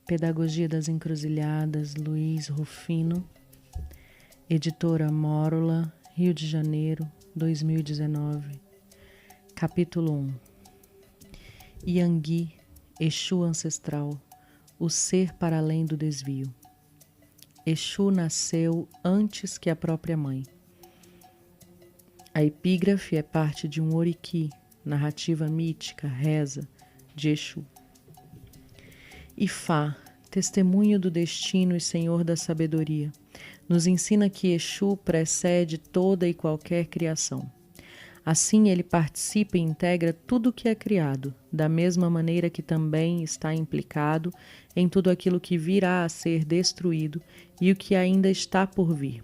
Pedagogia das Encruzilhadas, Luiz Rufino, editora Mórula, Rio de Janeiro, 2019. Capítulo 1. Yangui, Exu ancestral, o ser para além do desvio. Exu nasceu antes que a própria mãe. A epígrafe é parte de um oriki, narrativa mítica, reza, de Exu. Ifá, testemunho do destino e senhor da sabedoria, nos ensina que Exu precede toda e qualquer criação. Assim, ele participa e integra tudo o que é criado, da mesma maneira que também está implicado em tudo aquilo que virá a ser destruído e o que ainda está por vir.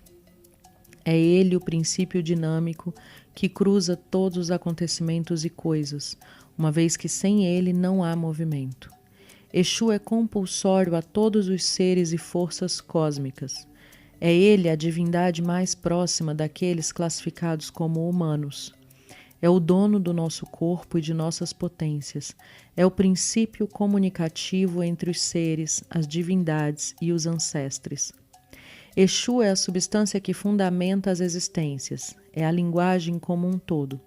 É ele o princípio dinâmico que cruza todos os acontecimentos e coisas, uma vez que sem ele não há movimento. Exu é compulsório a todos os seres e forças cósmicas. É ele a divindade mais próxima daqueles classificados como humanos. É o dono do nosso corpo e de nossas potências. É o princípio comunicativo entre os seres, as divindades e os ancestres. Exu é a substância que fundamenta as existências. É a linguagem como um todo.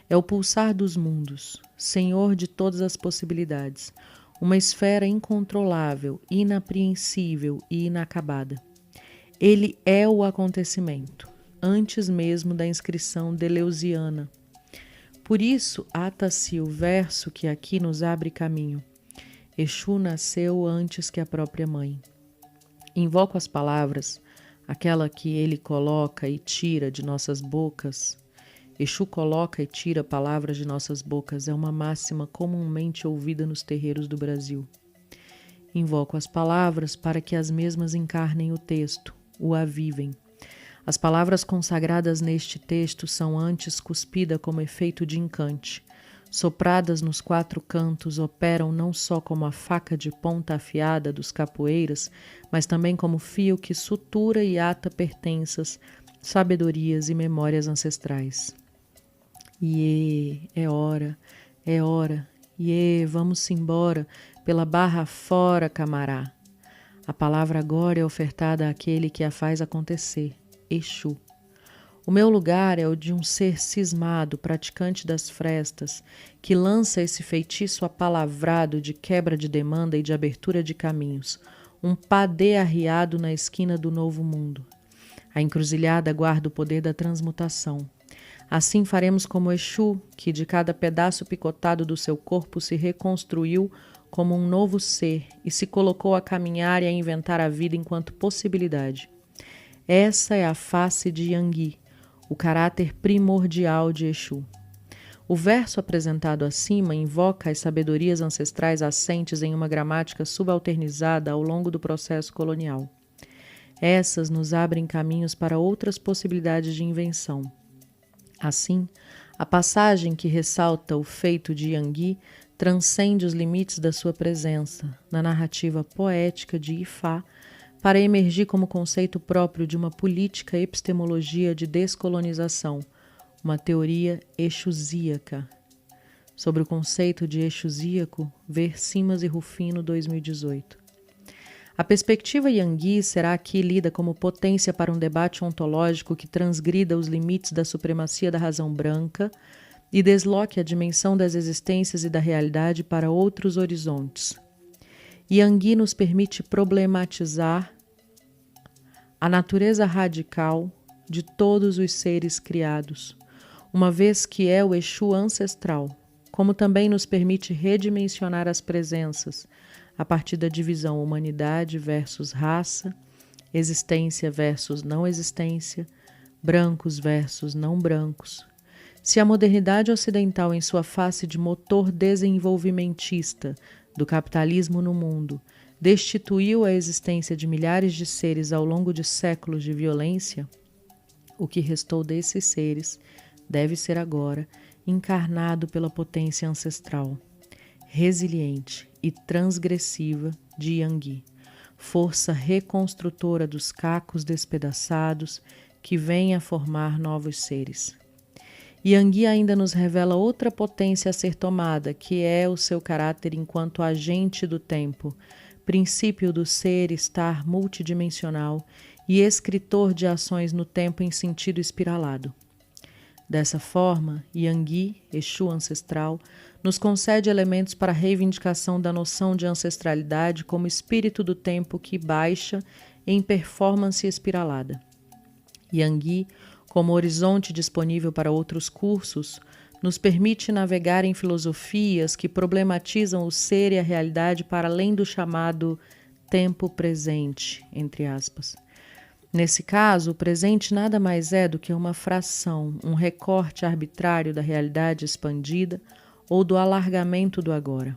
É o pulsar dos mundos, senhor de todas as possibilidades. Uma esfera incontrolável, inapreensível e inacabada. Ele é o acontecimento, antes mesmo da inscrição deleuziana. Por isso, ata-se o verso que aqui nos abre caminho. Exu nasceu antes que a própria mãe. Invoco as palavras, aquela que ele coloca e tira de nossas bocas. Exu coloca e tira palavras de nossas bocas é uma máxima comumente ouvida nos terreiros do Brasil. Invoco as palavras para que as mesmas encarnem o texto, o avivem. As palavras consagradas neste texto são antes cuspidas como efeito de encante. Sopradas nos quatro cantos, operam não só como a faca de ponta afiada dos capoeiras, mas também como fio que sutura e ata pertenças, sabedorias e memórias ancestrais. Iê, é hora, iê, vamos embora, pela barra fora, camará. A palavra agora é ofertada àquele que a faz acontecer, Exu. O meu lugar é o de um ser cismado, praticante das frestas, que lança esse feitiço apalavrado de quebra de demanda e de abertura de caminhos, um padê arriado na esquina do novo mundo. A encruzilhada guarda o poder da transmutação. Assim faremos como Exu, que de cada pedaço picotado do seu corpo se reconstruiu como um novo ser e se colocou a caminhar e a inventar a vida enquanto possibilidade. Essa é a face de Yangui, o caráter primordial de Exu. O verso apresentado acima invoca as sabedorias ancestrais assentes em uma gramática subalternizada ao longo do processo colonial. Essas nos abrem caminhos para outras possibilidades de invenção. Assim, a passagem que ressalta o feito de Yangui transcende os limites da sua presença na narrativa poética de Ifá para emergir como conceito próprio de uma política epistemologia de descolonização, uma teoria exusíaca. Sobre o conceito de exusíaco, ver Simas e Rufino, 2018. A perspectiva Yangui será aqui lida como potência para um debate ontológico que transgrida os limites da supremacia da razão branca e desloque a dimensão das existências e da realidade para outros horizontes. Yangui nos permite problematizar a natureza radical de todos os seres criados, uma vez que é o Exu ancestral, como também nos permite redimensionar as presenças, a partir da divisão humanidade versus raça, existência versus não existência, brancos versus não brancos. Se a modernidade ocidental, em sua face de motor desenvolvimentista do capitalismo no mundo, destituiu a existência de milhares de seres ao longo de séculos de violência, o que restou desses seres deve ser agora encarnado pela potência ancestral, resiliente e transgressiva de Yangui, força reconstrutora dos cacos despedaçados que vem a formar novos seres. Yangui ainda nos revela outra potência a ser tomada, que é o seu caráter enquanto agente do tempo, princípio do ser, estar multidimensional e escritor de ações no tempo em sentido espiralado. Dessa forma, Yangui, Exu ancestral, nos concede elementos para a reivindicação da noção de ancestralidade como espírito do tempo que baixa em performance espiralada. Yangui, como horizonte disponível para outros cursos, nos permite navegar em filosofias que problematizam o ser e a realidade para além do chamado tempo presente, entre aspas. Nesse caso, o presente nada mais é do que uma fração, um recorte arbitrário da realidade expandida ou do alargamento do agora.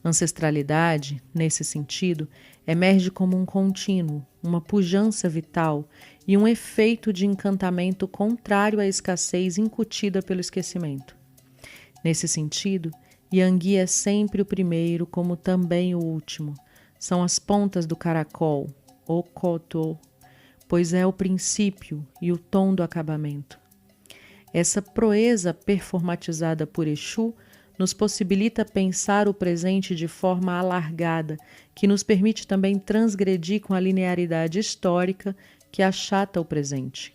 Ancestralidade, nesse sentido, emerge como um contínuo, uma pujança vital e um efeito de encantamento contrário à escassez incutida pelo esquecimento. Nesse sentido, Yangui é sempre o primeiro, como também o último. São as pontas do caracol, o koto, pois é o princípio e o tom do acabamento. Essa proeza performatizada por Exu nos possibilita pensar o presente de forma alargada, que nos permite também transgredir com a linearidade histórica que achata o presente.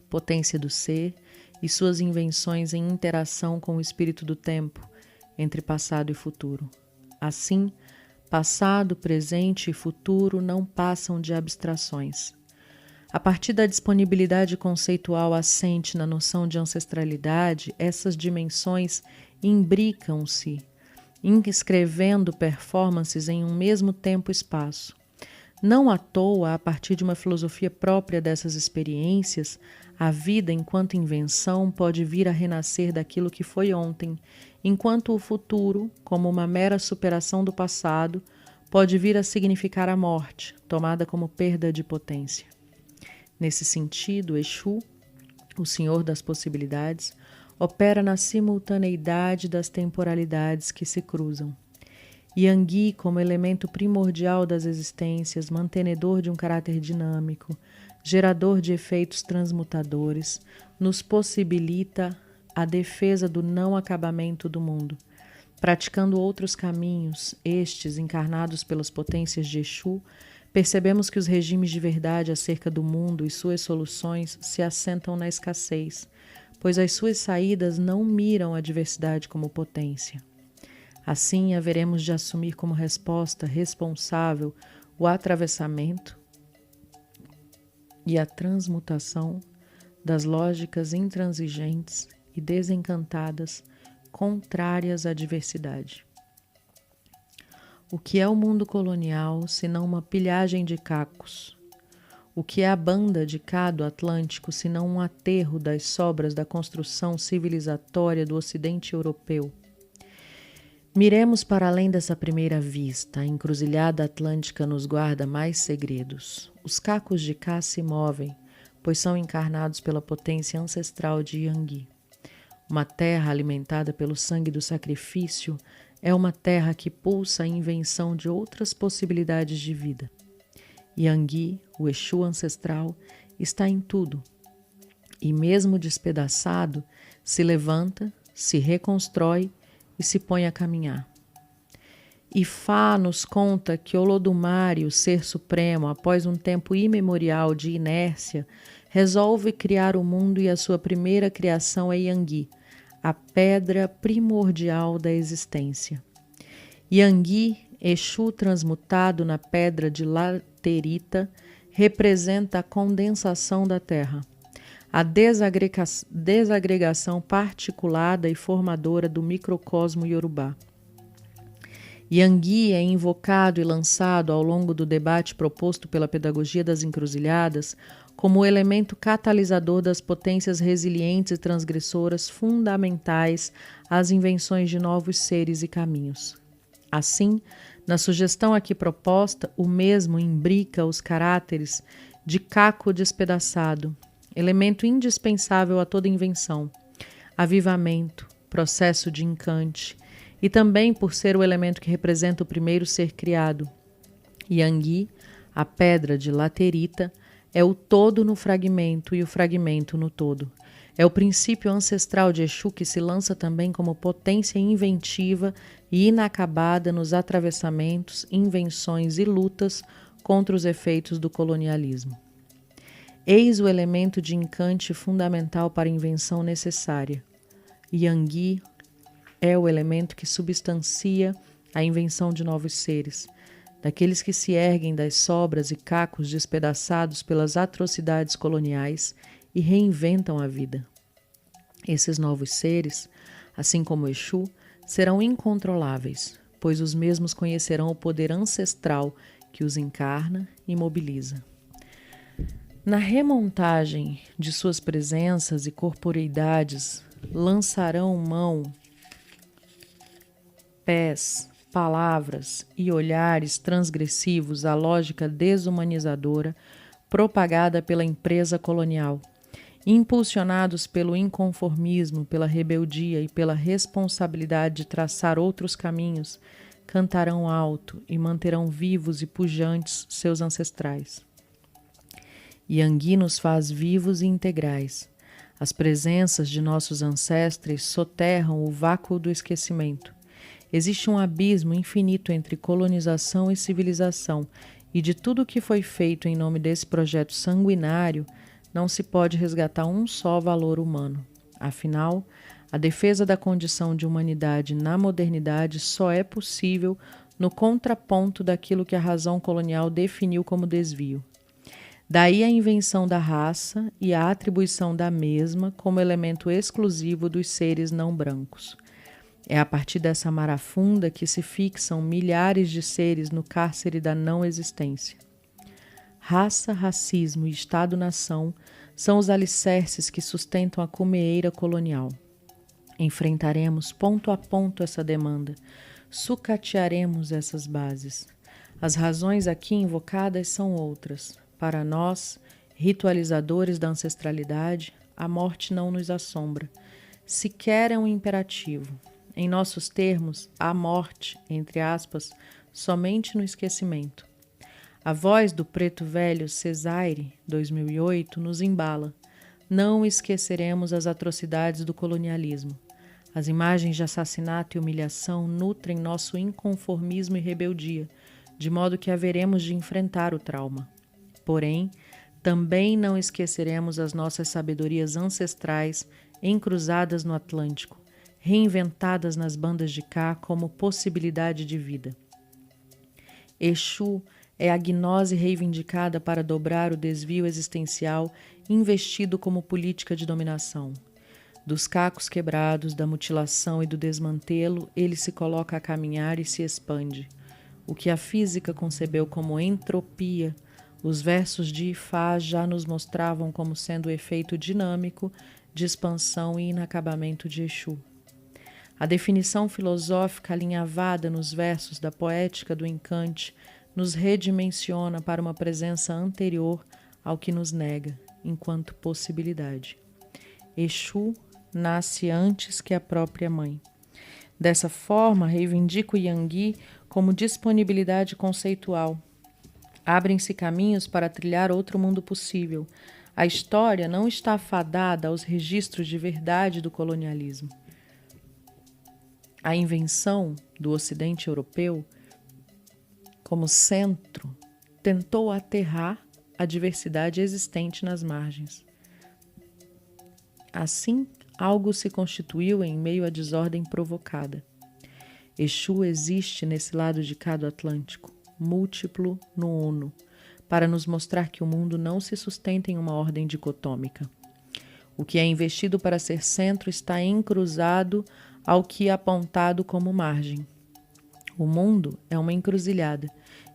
Potência do ser e suas invenções em interação com o espírito do tempo, entre passado e futuro. Assim, passado, presente e futuro não passam de abstrações. A partir da disponibilidade conceitual assente na noção de ancestralidade, essas dimensões imbricam-se, inscrevendo performances em um mesmo tempo e espaço. Não à toa, a partir de uma filosofia própria dessas experiências, a vida enquanto invenção pode vir a renascer daquilo que foi ontem, enquanto o futuro, como uma mera superação do passado, pode vir a significar a morte, tomada como perda de potência. Nesse sentido, Exu, o Senhor das possibilidades, opera na simultaneidade das temporalidades que se cruzam. Yangui, como elemento primordial das existências, mantenedor de um caráter dinâmico, gerador de efeitos transmutadores, nos possibilita a defesa do não acabamento do mundo, praticando outros caminhos, estes encarnados pelas potências de Exu. Percebemos que os regimes de verdade acerca do mundo e suas soluções se assentam na escassez, pois as suas saídas não miram a diversidade como potência. Assim, haveremos de assumir como resposta responsável o atravessamento e a transmutação das lógicas intransigentes e desencantadas contrárias à diversidade. O que é o mundo colonial, senão uma pilhagem de cacos? O que é a banda de cado atlântico, senão um aterro das sobras da construção civilizatória do Ocidente europeu? Miremos para além dessa primeira vista, a encruzilhada atlântica nos guarda mais segredos. Os cacos de cá se movem, pois são encarnados pela potência ancestral de Yangui. Uma terra alimentada pelo sangue do sacrifício é uma terra que pulsa a invenção de outras possibilidades de vida. Yangui, o Exu ancestral, está em tudo. E mesmo despedaçado, se levanta, se reconstrói e se põe a caminhar. Ifá nos conta que Olodumare, o Ser Supremo, após um tempo imemorial de inércia, resolve criar o mundo e a sua primeira criação é Yangui, a pedra primordial da existência. Yangui, Exu transmutado na pedra de laterita, representa a condensação da terra, a desagregação particulada e formadora do microcosmo iorubá. Yangui é invocado e lançado ao longo do debate proposto pela pedagogia das encruzilhadas como o elemento catalisador das potências resilientes e transgressoras fundamentais às invenções de novos seres e caminhos. Assim, na sugestão aqui proposta, o mesmo imbrica os caráteres de caco despedaçado, elemento indispensável a toda invenção, avivamento, processo de encante, e também por ser o elemento que representa o primeiro ser criado. Yangui, a pedra de laterita, é o todo no fragmento e o fragmento no todo. É o princípio ancestral de Exu que se lança também como potência inventiva e inacabada nos atravessamentos, invenções e lutas contra os efeitos do colonialismo. Eis o elemento de encante fundamental para a invenção necessária. Yangui é o elemento que substancia a invenção de novos seres, daqueles que se erguem das sobras e cacos despedaçados pelas atrocidades coloniais e reinventam a vida. Esses novos seres, assim como Exu, serão incontroláveis, pois os mesmos conhecerão o poder ancestral que os encarna e mobiliza. Na remontagem de suas presenças e corporeidades, lançarão mão, pés, palavras e olhares transgressivos à lógica desumanizadora propagada pela empresa colonial, impulsionados pelo inconformismo, pela rebeldia e pela responsabilidade de traçar outros caminhos, cantarão alto e manterão vivos e pujantes seus ancestrais. Yangui nos faz vivos e integrais. As presenças de nossos ancestres soterram o vácuo do esquecimento. Existe um abismo infinito entre colonização e civilização, e de tudo o que foi feito em nome desse projeto sanguinário, não se pode resgatar um só valor humano. Afinal, a defesa da condição de humanidade na modernidade só é possível no contraponto daquilo que a razão colonial definiu como desvio. Daí a invenção da raça e a atribuição da mesma como elemento exclusivo dos seres não brancos. É a partir dessa marafunda que se fixam milhares de seres no cárcere da não existência. Raça, racismo e Estado-nação são os alicerces que sustentam a cumeeira colonial. Enfrentaremos ponto a ponto essa demanda, sucatearemos essas bases. As razões aqui invocadas são outras. Para nós, ritualizadores da ancestralidade, a morte não nos assombra. Sequer é um imperativo. Em nossos termos, há morte, entre aspas, somente no esquecimento. A voz do preto velho Cesaire, 2008, nos embala. Não esqueceremos as atrocidades do colonialismo. As imagens de assassinato e humilhação nutrem nosso inconformismo e rebeldia, de modo que haveremos de enfrentar o trauma. Porém, também não esqueceremos as nossas sabedorias ancestrais encruzadas no Atlântico, reinventadas nas bandas de cá como possibilidade de vida. Exu é a gnose reivindicada para dobrar o desvio existencial investido como política de dominação. Dos cacos quebrados, da mutilação e do desmantelo, ele se coloca a caminhar e se expande. O que a física concebeu como entropia, os versos de Ifá já nos mostravam como sendo o efeito dinâmico de expansão e inacabamento de Exu. A definição filosófica alinhavada nos versos da poética do encante nos redimensiona para uma presença anterior ao que nos nega, enquanto possibilidade. Exu nasce antes que a própria mãe. Dessa forma, reivindico Yangui como disponibilidade conceitual. Abrem-se caminhos para trilhar outro mundo possível. A história não está fadada aos registros de verdade do colonialismo. A invenção do Ocidente europeu, como centro, tentou aterrar a diversidade existente nas margens. Assim, algo se constituiu em meio à desordem provocada. Exu existe nesse lado de cá do Atlântico, múltiplo no uno, para nos mostrar que o mundo não se sustenta em uma ordem dicotômica. O que é investido para ser centro está encruzado ao que é apontado como margem. O mundo é uma encruzilhada,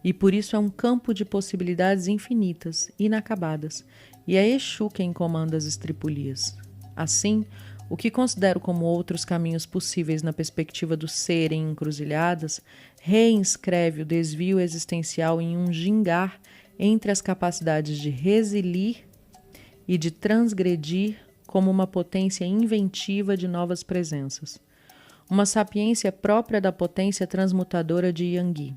e por isso é um campo de possibilidades infinitas, inacabadas, e é Exu quem comanda as estripulias. Assim, o que considero como outros caminhos possíveis na perspectiva do ser em encruzilhadas, reinscreve o desvio existencial em um gingar entre as capacidades de resilir e de transgredir como uma potência inventiva de novas presenças. Uma sapiência própria da potência transmutadora de Yangui.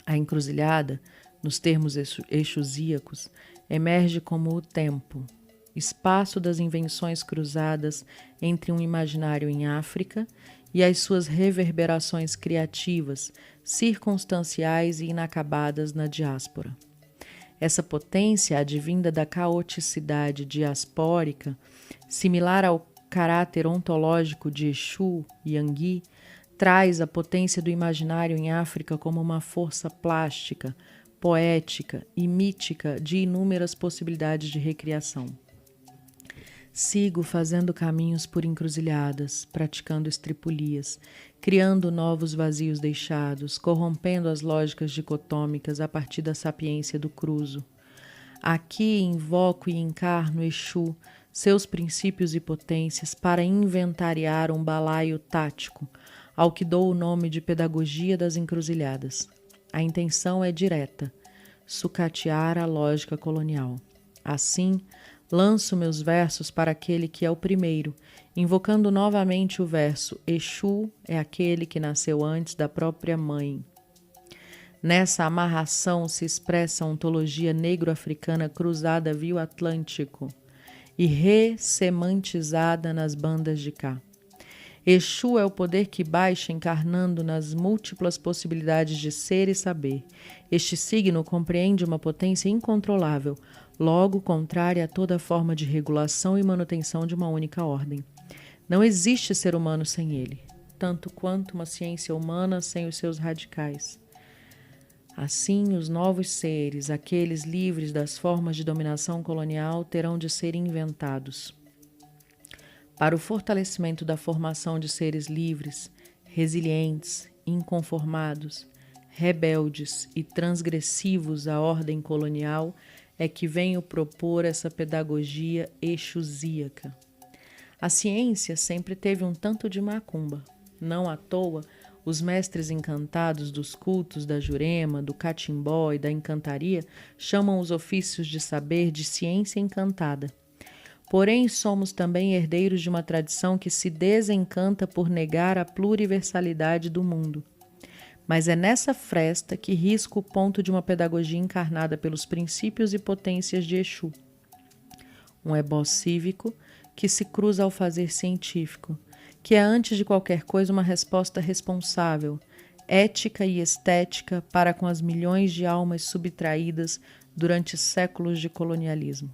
A encruzilhada, nos termos exusíacos, emerge como o tempo, espaço das invenções cruzadas entre um imaginário em África e as suas reverberações criativas, circunstanciais e inacabadas na diáspora. Essa potência, advinda da caoticidade diaspórica, similar ao caráter ontológico de Exu e Yangui, traz a potência do imaginário em África como uma força plástica, poética e mítica de inúmeras possibilidades de recriação. Sigo fazendo caminhos por encruzilhadas, praticando estripulias, criando novos vazios deixados, corrompendo as lógicas dicotômicas a partir da sapiência do cruzo. Aqui invoco e encarno Exu, seus princípios e potências, para inventariar um balaio tático, ao que dou o nome de pedagogia das encruzilhadas. A intenção é direta, sucatear a lógica colonial. Assim, lanço meus versos para aquele que é o primeiro, invocando novamente o verso Exu é aquele que nasceu antes da própria mãe. Nessa amarração se expressa a ontologia negro-africana cruzada via o Atlântico e ressemantizada nas bandas de cá. Exu é o poder que baixa encarnando nas múltiplas possibilidades de ser e saber. Este signo compreende uma potência incontrolável, logo contrária a toda forma de regulação e manutenção de uma única ordem. Não existe ser humano sem ele, tanto quanto uma ciência humana sem os seus radicais. Assim, os novos seres, aqueles livres das formas de dominação colonial, terão de ser inventados. Para o fortalecimento da formação de seres livres, resilientes, inconformados, rebeldes e transgressivos à ordem colonial, é que venho propor essa pedagogia exusíaca. A ciência sempre teve um tanto de macumba. Não à toa, os mestres encantados dos cultos da Jurema, do Catimbó e da encantaria chamam os ofícios de saber de ciência encantada. Porém, somos também herdeiros de uma tradição que se desencanta por negar a pluriversalidade do mundo. Mas é nessa fresta que risco o ponto de uma pedagogia encarnada pelos princípios e potências de Exu. Um ebó cívico que se cruza ao fazer científico, que é antes de qualquer coisa uma resposta responsável, ética e estética para com as milhões de almas subtraídas durante séculos de colonialismo.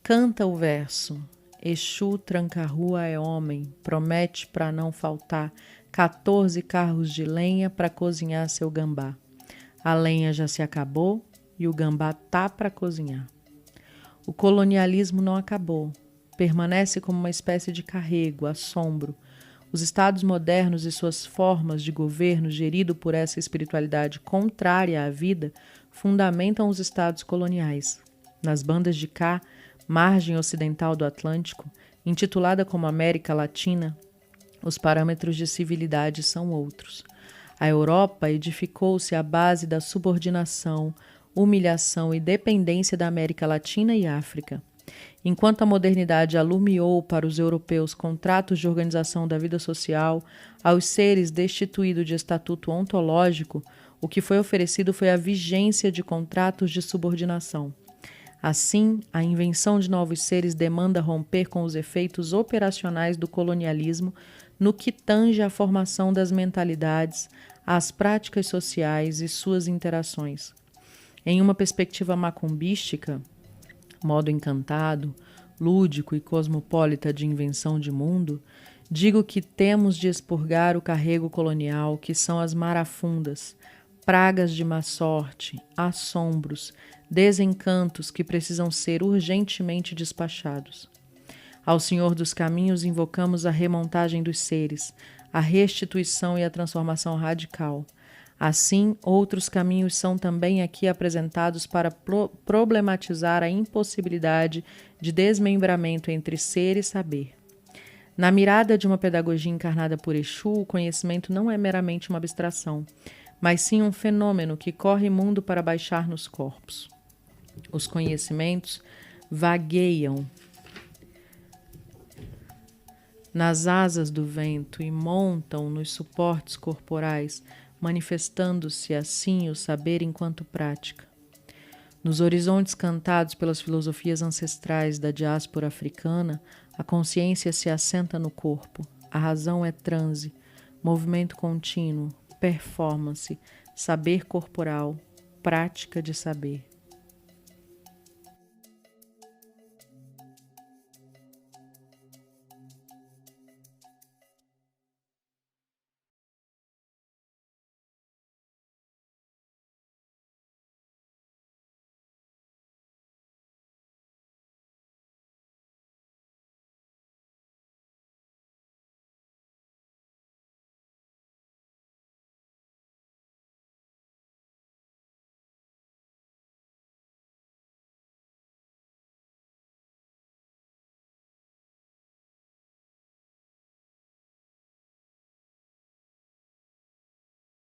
Canta o verso, Exu tranca-rua é homem, promete para não faltar 14 carros de lenha para cozinhar seu gambá. A lenha já se acabou e o gambá tá para cozinhar. O colonialismo não acabou, permanece como uma espécie de carrego, assombro. Os estados modernos e suas formas de governo gerido por essa espiritualidade contrária à vida fundamentam os estados coloniais. Nas bandas de cá, margem ocidental do Atlântico, intitulada como América Latina, os parâmetros de civilidade são outros. A Europa edificou-se à base da subordinação, humilhação e dependência da América Latina e África. Enquanto a modernidade alumiou para os europeus contratos de organização da vida social, aos seres destituídos de estatuto ontológico, o que foi oferecido foi a vigência de contratos de subordinação. Assim, a invenção de novos seres demanda romper com os efeitos operacionais do colonialismo no que tange à formação das mentalidades, às práticas sociais e suas interações. Em uma perspectiva macumbística, modo encantado, lúdico e cosmopolita de invenção de mundo, digo que temos de expurgar o carrego colonial, que são as marafundas, pragas de má sorte, assombros, desencantos que precisam ser urgentemente despachados. Ao Senhor dos Caminhos invocamos a remontagem dos seres, a restituição e a transformação radical. Assim, outros caminhos são também aqui apresentados para problematizar a impossibilidade de desmembramento entre ser e saber. Na mirada de uma pedagogia encarnada por Exu, o conhecimento não é meramente uma abstração, mas sim um fenômeno que corre mundo para baixar nos corpos. Os conhecimentos vagueiam nas asas do vento e montam nos suportes corporais, manifestando-se assim o saber enquanto prática. Nos horizontes cantados pelas filosofias ancestrais da diáspora africana, a consciência se assenta no corpo, a razão é transe, movimento contínuo, performance, saber corporal, prática de saber.